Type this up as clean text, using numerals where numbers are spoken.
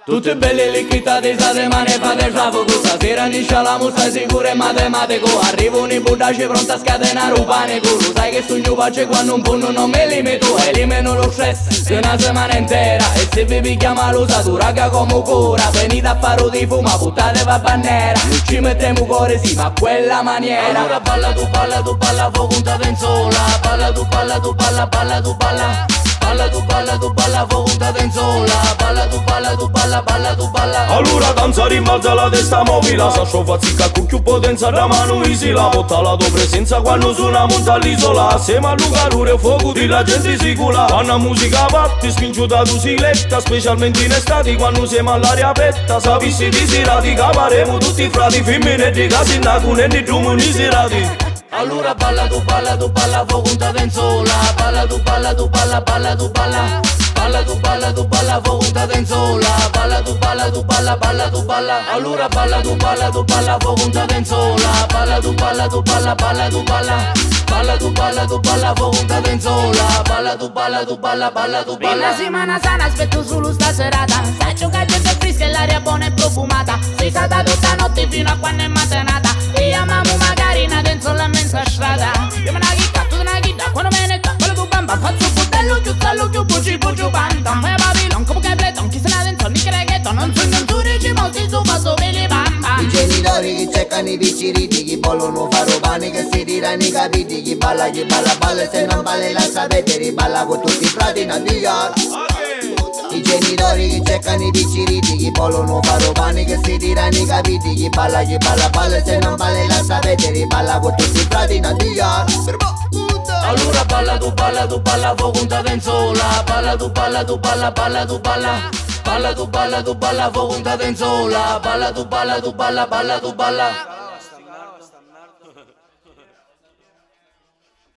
Tutti belli liquidati, state mani fate il trafo. Stasera nisce la musa sicuro e matematico. Arrivo un budaci pronto a scatenare un panico. Lo sai che sto giù faccio quando un punto non mi limito. Elimino lo stress di una settimana intera. E se vi picchiamo l'usatura raga come cura. Venite a fare di fumo, buttate va bannera. Ci mettiamo cuore sì, ma a quella maniera. Allora balla, fuoco puntate in sola. Balla, tu balla, balla, tu balla. Balla, tu balla, fuoco puntate in sola. Balla, tu balla. Allora danza, rimbalza la testa, muovila. Sascio fazzicca con più potenza da mano easy. La botta la tua presenza quando suoniamo all'isola. Assieme al calore e fuoco di la gente sicura. Quando la musica va ti spinge da tu sigletta. Specialmente in estate quando siamo all'aria aperta. Sapissi di serati cavaremo tutti i frati. Femmine di casi indacu e di giumuni serati. Allora balla, fuoco puntate in sola. Balla, tu balla. Balla, tu balla, fuoco puntate in sola. Balla, tu balla. Allora balla, fuoco puntate in sola. Balla, tu balla. Balla, tu balla, fuoco puntate in sola. Balla, tu balla. Prima settimana sana aspetto solo sta serata. Sai giocare gente fresca e l'aria buona e profumata. Sei stata tutta notte fino a quando è mattinata. E amiamo magari una dentro la mezza strada. Io me la chicca, tu te la chicca. Quando me ne ca, quello tu bamba. Faccio butello, chiuzzallo, buci, banda. Poi a Babylon, come che pleton. Chi se la dentro, ni che reggaeton. Non sono un turici, molti su passo per le bamba. I genitori che cercano i picciriti. Chi vogliono fare romani che si tirano i capiti. Chi balla, balla. Se non balla la sapete, riballa con tutti i frati in New York. I genitori che cercano i picciriti. Chi vogliono fare romani che si tirano i capiti. Chi balla, se non balla la sapete, riballa con tutti i frati in New York. Allora balla, tu balla, fuoco puntate in sola. Balla, tu balla. Balla, tu balla, fuoco puntate in sola. Balla, tu balla.